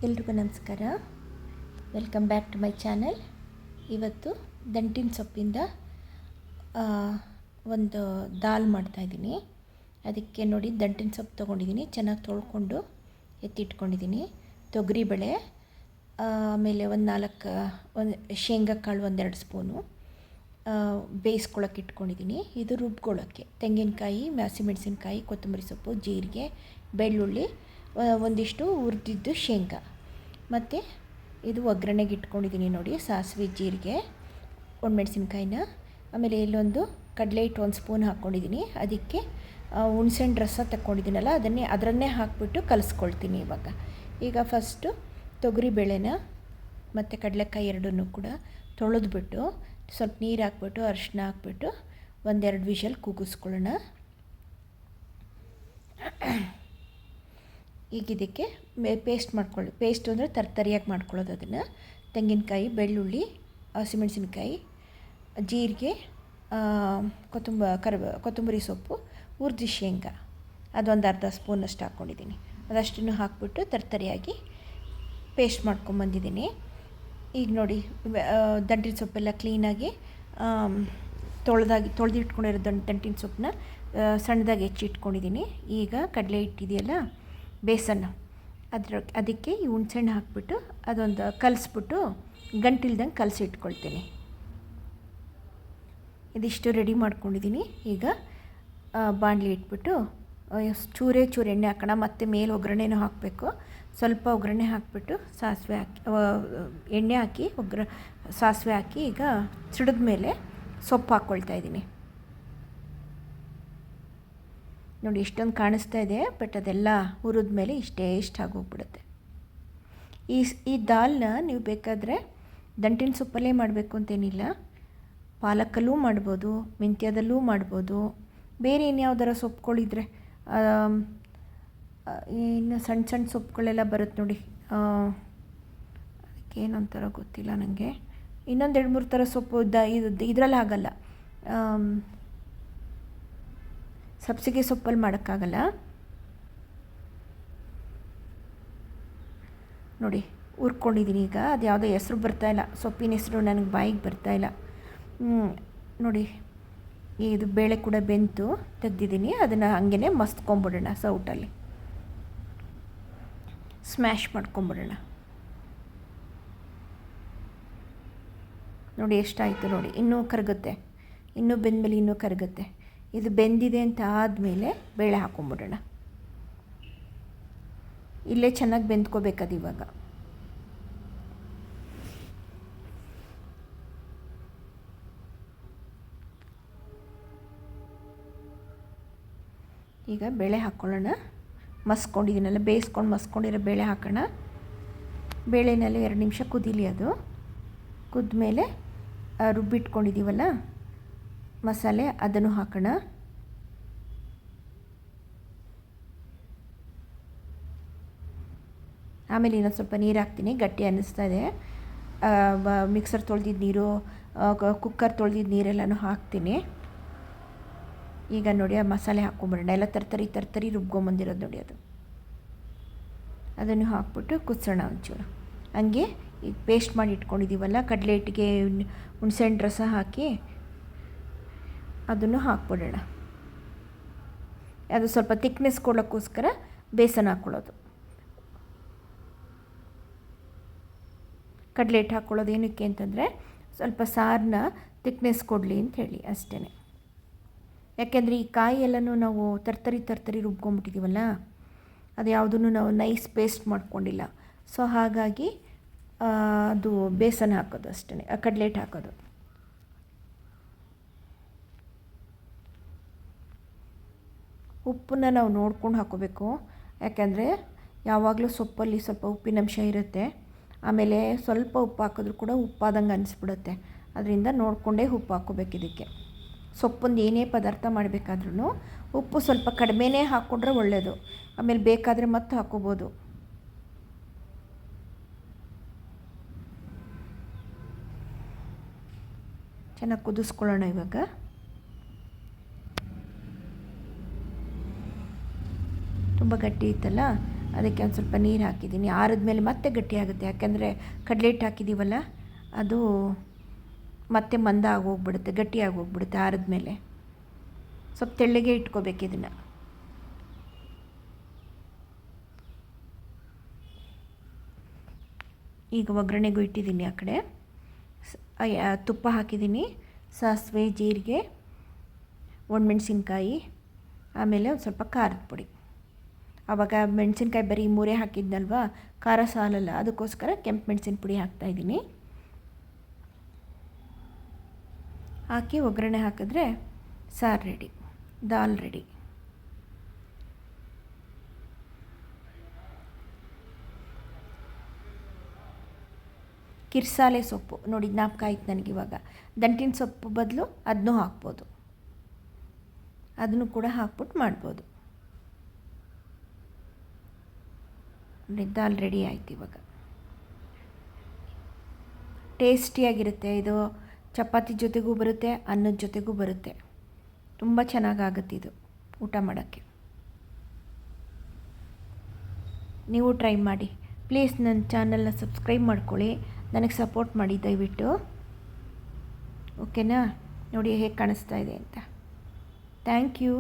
ಎಲ್ರಿಗೂ ನಮಸ್ಕಾರ. Welcome back to my channel. ಇವತ್ತು ದಂಟಿನ ಸೊಪ್ಪಿಂದ ಒಂದು ದಾಲ್ ಮಾಡ್ತಾಯಿದ್ದೀನಿ. ಅದಕ್ಕೆ ನೋಡಿ ದಂಟಿನ ಸೊಪ್ಪು ತೊಗೊಂಡಿದ್ದೀನಿ, ಚೆನ್ನಾಗಿ ತೊಳ್ಕೊಂಡು ಎತ್ತಿಟ್ಕೊಂಡಿದ್ದೀನಿ. ತೊಗರಿಬೇಳೆ, ಆಮೇಲೆ ಒಂದು ಶೇಂಗಾ ಕಾಳು 1-2 ಸ್ಪೂನು ಬೇಯಿಸ್ಕೊಳ್ಳೋಕೆ ಇಟ್ಕೊಂಡಿದ್ದೀನಿ. ಇದು ರುಬ್ಕೊಳ್ಳೋಕ್ಕೆ ತೆಂಗಿನಕಾಯಿ, ಹಸಿಮೆಣಸಿನ್ಕಾಯಿ, ಕೊತ್ತಂಬರಿ ಸೊಪ್ಪು, ಜೀರಿಗೆ, ಬೆಳ್ಳುಳ್ಳಿ, ಒಂದಿಷ್ಟು ಹುರಿದಿದ್ದು ಶೇಂಗಾ, ಮತ್ತು ಇದು ಒಗ್ಗರಣೆಗೆ ಇಟ್ಕೊಂಡಿದ್ದೀನಿ ನೋಡಿ. ಸಾಸಿವೆ, ಜೀರಿಗೆ, ಒಣಮೆಣಸಿನ್ಕಾಯಿನ, ಆಮೇಲೆ ಇಲ್ಲೊಂದು ಕಡಲೆ ಹಿಟ್ಟು 1 ಸ್ಪೂನ್ ಹಾಕ್ಕೊಂಡಿದ್ದೀನಿ. ಅದಕ್ಕೆ ಹುಣಸೆಹಣ್ಣು ರಸ ತಗೊಂಡಿದ್ದೀನಲ್ಲ ಅದನ್ನೇ ಹಾಕಿಬಿಟ್ಟು ಕಲಿಸ್ಕೊಳ್ತೀನಿ ಈಗ ಫಸ್ಟು ತೊಗರಿಬೇಳೆನ ಮತ್ತು ಕಡಲೆಕಾಯಿ ಎರಡನ್ನೂ ಕೂಡ ತೊಳೆದ್ಬಿಟ್ಟು ಸ್ವಲ್ಪ ನೀರು ಹಾಕ್ಬಿಟ್ಟು ಅರಿಶಿನ ಹಾಕ್ಬಿಟ್ಟು 1-2 ವಿಷಲ್ ಕೂಗಿಸ್ಕೊಳ್ಳೋಣ. ಈಗ ಇದಕ್ಕೆ ಪೇಸ್ಟ್ ಅಂದರೆ ತರಿಯಾಗಿ ಮಾಡ್ಕೊಳ್ಳೋದು. ಅದನ್ನು ತೆಂಗಿನಕಾಯಿ, ಬೆಳ್ಳುಳ್ಳಿ, ಹಸಿಮೆಣಸಿನ್ಕಾಯಿ, ಜೀರಿಗೆ, ಕೊತ್ತಂಬರಿ ಸೊಪ್ಪು, ಹುರಿದ ಶೇಂಗಾ ಅದೊಂದು ಅರ್ಧ ಸ್ಪೂನಷ್ಟು ಹಾಕ್ಕೊಂಡಿದ್ದೀನಿ. ಅದಷ್ಟನ್ನು ಹಾಕ್ಬಿಟ್ಟು ತರಿಯಾಗಿ ಪೇಸ್ಟ್ ಮಾಡ್ಕೊಂಬಂದಿದ್ದೀನಿ. ಈಗ ನೋಡಿ ದಂಟಿನ ಸೊಪ್ಪೆಲ್ಲ ಕ್ಲೀನಾಗಿ ತೊಳೆದಿಟ್ಕೊಂಡಿರೋ ದಂಟಿನ ಸೊಪ್ಪನ್ನ ಸಣ್ಣದಾಗಿ ಹೆಚ್ಚಿಟ್ಕೊಂಡಿದ್ದೀನಿ. ಈಗ ಕಡಲೆ ಹಿಟ್ಟಿದೆಯಲ್ಲ, ಬೇಸನ್, ಅದಕ್ಕೆ ಈ ಹುಣಸೆಹಣ್ಣು ಹಾಕ್ಬಿಟ್ಟು ಅದೊಂದು ಕಲಿಸ್ಬಿಟ್ಟು ಗಂಟಿಲ್ದಂಗೆ ಕಲಸಿಟ್ಕೊಳ್ತೀನಿ. ಇದಿಷ್ಟು ರೆಡಿ ಮಾಡ್ಕೊಂಡಿದ್ದೀನಿ. ಈಗ ಬಾಣಲಿ ಇಟ್ಬಿಟ್ಟು ಚೂರೇ ಎಣ್ಣೆ ಹಾಕೋಣ. ಮತ್ತು ಮೇಲೆ ಒಗ್ಗರಣೆನೂ ಹಾಕಬೇಕು. ಸ್ವಲ್ಪ ಒಗ್ಗರಣೆ ಹಾಕಿಬಿಟ್ಟು ಸಾಸಿವೆ ಹಾಕಿ, ಎಣ್ಣೆ ಹಾಕಿ ಸಾಸಿವೆ ಹಾಕಿ ಈಗ ಸಿಡಿದ ಮೇಲೆ ಸೊಪ್ಪು ಹಾಕ್ಕೊಳ್ತಾ ಇದ್ದೀನಿ. ನೋಡಿ ಇಷ್ಟೊಂದು ಕಾಣಿಸ್ತಾ ಇದೆ, ಬಟ್ ಅದೆಲ್ಲ ಹುರಿದ ಮೇಲೆ ಇಷ್ಟು ಆಗೋಗ್ಬಿಡುತ್ತೆ. ಈ ದಾಲ್ನ ನೀವು ಬೇಕಾದರೆ ದಂಟಿನ ಸೊಪ್ಪಲ್ಲೇ ಮಾಡಬೇಕು ಅಂತೇನಿಲ್ಲ, ಪಾಲಕಲ್ಲೂ ಮಾಡ್ಬೋದು, ಮೆಂತ್ಯದಲ್ಲೂ ಮಾಡ್ಬೋದು, ಬೇರೆ ಇನ್ಯಾವ್ದಾರ ಸೊಪ್ಪುಗಳಿದ್ರೆ ಇನ್ನು ಸಣ್ಣ ಸೊಪ್ಪುಗಳೆಲ್ಲ ಬರುತ್ತೆ ನೋಡಿ, ಅದಕ್ಕೇನಂತಾರ ಗೊತ್ತಿಲ್ಲ ನನಗೆ. ಇನ್ನೊಂದು 2-3 ಥರ ಸೊಪ್ಪು ಇದರಲ್ಲಿ ಆಗಲ್ಲ, ಸಬ್ಸಿಗೆ ಸೊಪ್ಪಲ್ಲಿ ಮಾಡೋಕ್ಕಾಗಲ್ಲ ನೋಡಿ. ಹುರ್ಕೊಂಡಿದ್ದೀನಿ ಈಗ. ಅದು ಯಾವುದೋ ಹೆಸ್ರು ಬರ್ತಾಯಿಲ್ಲ, ಸೊಪ್ಪಿನ ಹೆಸರು ನನಗೆ ಬಾಯಿಗೆ ಬರ್ತಾಯಿಲ್ಲ. ನೋಡಿ ಇದು ಬೇಳೆ ಕೂಡ ಬೆಂತು ತೆಗೆದಿದ್ದೀನಿ. ಅದನ್ನು ಹಾಗೇ ಮಸ್ತ್ಕೊಂಬಿಡೋಣ, ಸೌಟಲ್ಲಿ ಸ್ಮ್ಯಾಶ್ ಮಾಡ್ಕೊಂಬಿಡೋಣ. ನೋಡಿ ಎಷ್ಟಾಯಿತು ನೋಡಿ, ಇನ್ನೂ ಕರಗುತ್ತೆ, ಇನ್ನೂ ಬೆಂದಮೇಲೆ ಇನ್ನೂ ಕರಗುತ್ತೆ. ಇದು ಬೆಂದಿದೆ ಅಂತ ಆದಮೇಲೆ ಬೇಳೆ ಹಾಕ್ಕೊಂಬಿಡೋಣ. ಇಲ್ಲೇ ಚೆನ್ನಾಗಿ ಬೆಂದ್ಕೋಬೇಕದು. ಇವಾಗ ಈಗ ಬೇಳೆ ಹಾಕ್ಕೊಳ್ಳೋಣ. ಮಸ್ಕೊಂಡಿದ್ದೀನಲ್ಲ, ಬೇಯಿಸ್ಕೊಂಡು ಮಸ್ಕೊಂಡಿರೋ ಬೇಳೆ ಹಾಕೋಣ. ಬೇಳೆನಲ್ಲಿ 2 ನಿಮಿಷ ಕುದೀಲಿ. ಅದು ಕುದ್ಮೇಲೆ ರುಬ್ಬಿಟ್ಕೊಂಡಿದ್ದೀವಲ್ಲ ಮಸಾಲೆ, ಅದನ್ನು ಹಾಕೋಣ. ಆಮೇಲೆ ಇನ್ನೊಂದು ಸ್ವಲ್ಪ ನೀರು ಹಾಕ್ತೀನಿ, ಗಟ್ಟಿ ಅನ್ನಿಸ್ತಾ ಇದೆ. ಮಿಕ್ಸರ್ ತೊಳೆದಿದ್ದ ನೀರು, ಕುಕ್ಕರ್ ತೊಳೆದಿದ್ದ ನೀರೆಲ್ಲನೂ ಹಾಕ್ತೀನಿ. ಈಗ ನೋಡಿ ಆ ಮಸಾಲೆ ಹಾಕ್ಕೊಂಬಿಡೋಣ. ಎಲ್ಲ ತರ್ತರಿ ರುಬ್ಕೊಂಬಂದಿರೋದು ನೋಡಿ, ಅದನ್ನು ಹಾಕ್ಬಿಟ್ಟು ಕುದಿಸೋಣ ಒಂಚೂರು. ಹಂಗೆ ಈಗ ಪೇಸ್ಟ್ ಮಾಡಿ ಇಟ್ಕೊಂಡಿದ್ದೀವಲ್ಲ, ಕಡಲೆ ಹಿಟ್ಟಿಗೆ ಹುಣಸೆಹಣ್ಣು ರಸ ಹಾಕಿ ಅದನ್ನು ಹಾಕ್ಬಿಡೋಣ. ಅದು ಸ್ವಲ್ಪ ತಿಕ್ನೆಸ್ ಕೊಡೋಕ್ಕೋಸ್ಕರ ಬೇಸನ್ ಹಾಕ್ಕೊಳ್ಳೋದು. ಕಡಲೆ ಹಿಟ್ಟು ಹಾಕ್ಕೊಳ್ಳೋದು ಏನಕ್ಕೆ ಅಂತಂದರೆ ಸ್ವಲ್ಪ ಸಾರನ್ನ ತಿಕ್ನೆಸ್ ಕೊಡಲಿ ಅಂಥೇಳಿ ಅಷ್ಟೇ. ಯಾಕೆಂದರೆ ಈ ಕಾಯಿ ಎಲ್ಲನೂ ನಾವು ತರ್ತರಿ ರುಬ್ಕೊಂಬಿಟ್ಟಿದ್ದೀವಲ್ಲ, ಅದು ಯಾವುದನ್ನು ನಾವು ನೈಸ್ ಪೇಸ್ಟ್ ಮಾಡ್ಕೊಂಡಿಲ್ಲ. ಸೊ ಹಾಗಾಗಿ ಅದು ಬೇಸನ್ ಹಾಕೋದು ಅಷ್ಟೇ, ಕಡಲೆ ಹಿಟ್ಟು ಹಾಕೋದು. ಉಪ್ಪನ್ನ ನಾವು ನೋಡ್ಕೊಂಡು ಹಾಕೋಬೇಕು, ಯಾಕೆಂದರೆ ಯಾವಾಗಲೂ ಸೊಪ್ಪಲ್ಲಿ ಸ್ವಲ್ಪ ಉಪ್ಪಿನಂಶ ಇರುತ್ತೆ. ಆಮೇಲೆ ಸ್ವಲ್ಪ ಉಪ್ಪು ಹಾಕಿದ್ರೂ ಕೂಡ ಉಪ್ಪಾದಂಗೆ ಅನಿಸ್ಬಿಡುತ್ತೆ. ಅದರಿಂದ ನೋಡಿಕೊಂಡೇ ಉಪ್ಪು ಹಾಕ್ಕೋಬೇಕು ಇದಕ್ಕೆ. ಸೊಪ್ಪೊಂದು ಏನೇ ಪದಾರ್ಥ ಮಾಡಬೇಕಾದ್ರೂ ಉಪ್ಪು ಸ್ವಲ್ಪ ಕಡಿಮೆನೇ ಹಾಕ್ಕೊಂಡ್ರೆ ಒಳ್ಳೆಯದು. ಆಮೇಲೆ ಬೇಕಾದರೆ ಮತ್ತೆ ಹಾಕ್ಕೋಬೋದು. ಚೆನ್ನಾಗಿ ಕುದಿಸ್ಕೊಳ್ಳೋಣ. ಇವಾಗ ತುಂಬ ಗಟ್ಟಿ ಇತ್ತಲ್ಲ, ಅದಕ್ಕೆ ಒಂದು ಸ್ವಲ್ಪ ನೀರು ಹಾಕಿದ್ದೀನಿ. ಆರಿದ್ಮೇಲೆ ಮತ್ತೆ ಗಟ್ಟಿಯಾಗುತ್ತೆ, ಯಾಕೆಂದರೆ ಕಡಲೆ ಹಿಟ್ಟು ಹಾಕಿದ್ದೀವಲ್ಲ ಅದು ಮತ್ತೆ ಮಂದ ಆಗೋಗ್ಬಿಡುತ್ತೆ, ಗಟ್ಟಿಯಾಗಿ ಹೋಗ್ಬಿಡುತ್ತೆ ಆರಿದ್ಮೇಲೆ. ಸ್ವಲ್ಪ ತೆಳ್ಳಗೆ ಇಟ್ಕೋಬೇಕು ಇದನ್ನು. ಈಗ ಒಗ್ಗರಣೆಗೂ ಇಟ್ಟಿದ್ದೀನಿ. ಆ ಕಡೆ ತುಪ್ಪ ಹಾಕಿದ್ದೀನಿ, ಸಾಸಿವೆ, ಜೀರಿಗೆ, ಒಣಮೆಣ್ಸಿನ್ಕಾಯಿ, ಆಮೇಲೆ ಒಂದು ಸ್ವಲ್ಪ ಖಾರದ ಪುಡಿ. ಆವಾಗ ಮೆಣಸಿನ್ಕಾಯಿ ಬರೀ 3 ಹಾಕಿದ್ನಲ್ವ, ಖಾರ ಸಾಲಲ್ಲ, ಅದಕ್ಕೋಸ್ಕರ ಕೆಂಪು ಮೆಣಸಿನ ಪುಡಿ ಹಾಕ್ತಾಯಿದ್ದೀನಿ. ಹಾಕಿ ಒಗ್ಗರಣೆ ಹಾಕಿದ್ರೆ ಸಾರು ರೆಡಿ, ದಾಲ್ ರೆಡಿ. ಕಿರ್ಸಾಲೆ ಸೊಪ್ಪು ನೋಡಿ, ಜ್ಞಾಪಕ ಆಯ್ತು ನನಗಿವಾಗ. ದಂಟಿನ ಸೊಪ್ಪು ಬದಲು ಅದನ್ನೂ ಹಾಕ್ಬೋದು, ಅದನ್ನು ಕೂಡ ಹಾಕ್ಬಿಟ್ಟು ಮಾಡ್ಬೋದು. ದಾಲ್ ರೆಡಿ ಆಯ್ತು ಇವಾಗ. ಟೇಸ್ಟಿಯಾಗಿರುತ್ತೆ ಇದು. ಚಪಾತಿ ಜೊತೆಗೂ ಬರುತ್ತೆ, ಅನ್ನದ ಜೊತೆಗೂ ಬರುತ್ತೆ. ತುಂಬ ಚೆನ್ನಾಗಾಗುತ್ತೆ ಇದು ಊಟ ಮಾಡೋಕ್ಕೆ. ನೀವು ಟ್ರೈ ಮಾಡಿ ಪ್ಲೀಸ್. ನನ್ನ ಚಾನಲ್ನ ಸಬ್ಸ್ಕ್ರೈಬ್ ಮಾಡ್ಕೊಳ್ಳಿ, ನನಗೆ ಸಪೋರ್ಟ್ ಮಾಡಿ ದಯವಿಟ್ಟು. ಓಕೆನಾ? ನೋಡಿ ಹೇಗೆ ಕಾಣಿಸ್ತಾ ಇದೆ ಅಂತ. Thank you.